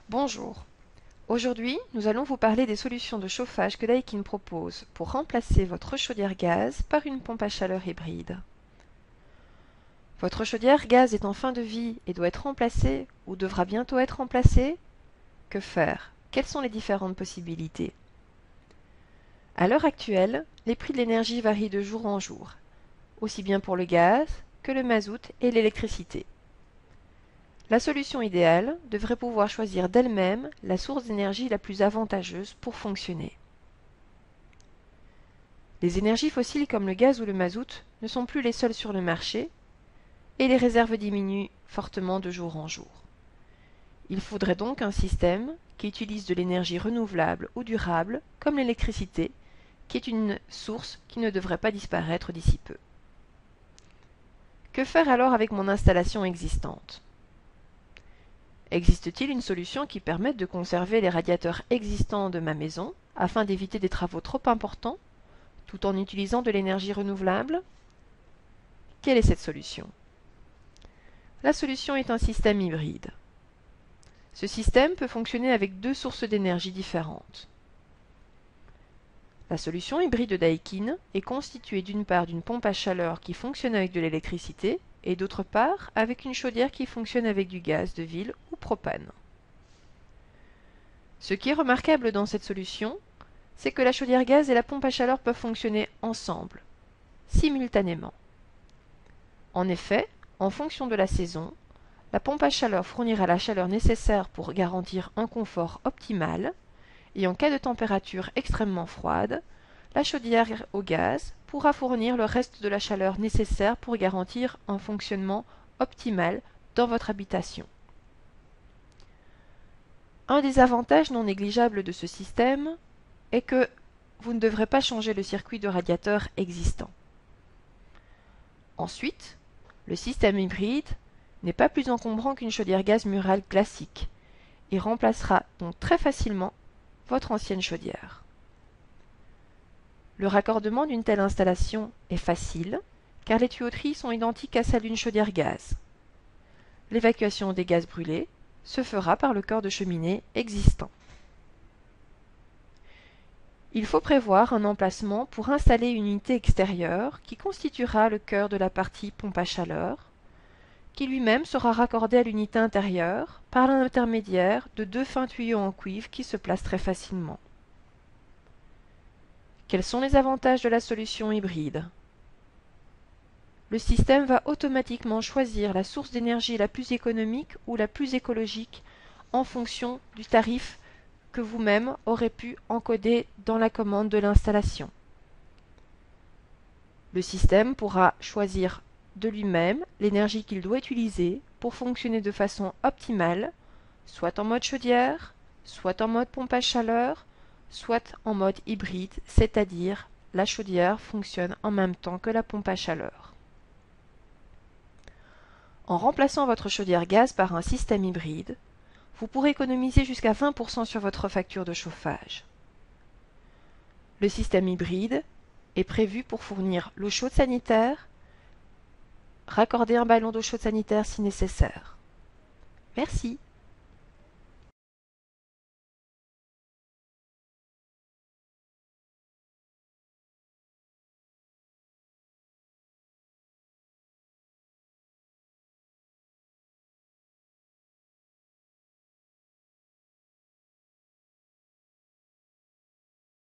Bonjour. Aujourd'hui, nous allons vous parler des solutions de chauffage que Daikin propose pour remplacer votre chaudière gaz par une pompe à chaleur hybride. Votre chaudière gaz est en fin de vie et doit être remplacée ou devra bientôt être remplacée? Que faire? Quelles sont les différentes possibilités? À l'heure actuelle, les prix de l'énergie varient de jour en jour, aussi bien pour le gaz que le mazout et l'électricité. La solution idéale devrait pouvoir choisir d'elle-même la source d'énergie la plus avantageuse pour fonctionner. Les énergies fossiles comme le gaz ou le mazout ne sont plus les seules sur le marché et les réserves diminuent fortement de jour en jour. Il faudrait donc un système qui utilise de l'énergie renouvelable ou durable comme l'électricité, qui est une source qui ne devrait pas disparaître d'ici peu. Que faire alors avec mon installation existante ? Existe-t-il une solution qui permette de conserver les radiateurs existants de ma maison afin d'éviter des travaux trop importants, tout en utilisant de l'énergie renouvelable? Quelle est cette solution? La solution est un système hybride. Ce système peut fonctionner avec deux sources d'énergie différentes. La solution hybride de Daikin est constituée d'une part d'une pompe à chaleur qui fonctionne avec de l'électricité et d'autre part avec une chaudière qui fonctionne avec du gaz de ville ou propane. Ce qui est remarquable dans cette solution, c'est que la chaudière gaz et la pompe à chaleur peuvent fonctionner ensemble, simultanément. En effet, en fonction de la saison, la pompe à chaleur fournira la chaleur nécessaire pour garantir un confort optimal, et en cas de température extrêmement froide, la chaudière au gaz pourra fournir le reste de la chaleur nécessaire pour garantir un fonctionnement optimal dans votre habitation. Un des avantages non négligeables de ce système est que vous ne devrez pas changer le circuit de radiateur existant. Ensuite, le système hybride n'est pas plus encombrant qu'une chaudière gaz murale classique et remplacera donc très facilement votre ancienne chaudière. Le raccordement d'une telle installation est facile car les tuyauteries sont identiques à celles d'une chaudière gaz. L'évacuation des gaz brûlés se fera par le corps de cheminée existant. Il faut prévoir un emplacement pour installer une unité extérieure qui constituera le cœur de la partie pompe à chaleur, qui lui-même sera raccordé à l'unité intérieure par l'intermédiaire de deux fins tuyaux en cuivre qui se placent très facilement. Quels sont les avantages de la solution hybride? Le système va automatiquement choisir la source d'énergie la plus économique ou la plus écologique en fonction du tarif que vous-même aurez pu encoder dans la commande de l'installation. Le système pourra choisir de lui-même l'énergie qu'il doit utiliser pour fonctionner de façon optimale, soit en mode chaudière, soit en mode pompe à chaleur, soit en mode hybride, c'est-à-dire la chaudière fonctionne en même temps que la pompe à chaleur. En remplaçant votre chaudière gaz par un système hybride, vous pourrez économiser jusqu'à 20% sur votre facture de chauffage. Le système hybride est prévu pour fournir l'eau chaude sanitaire, raccorder un ballon d'eau chaude sanitaire si nécessaire. Merci.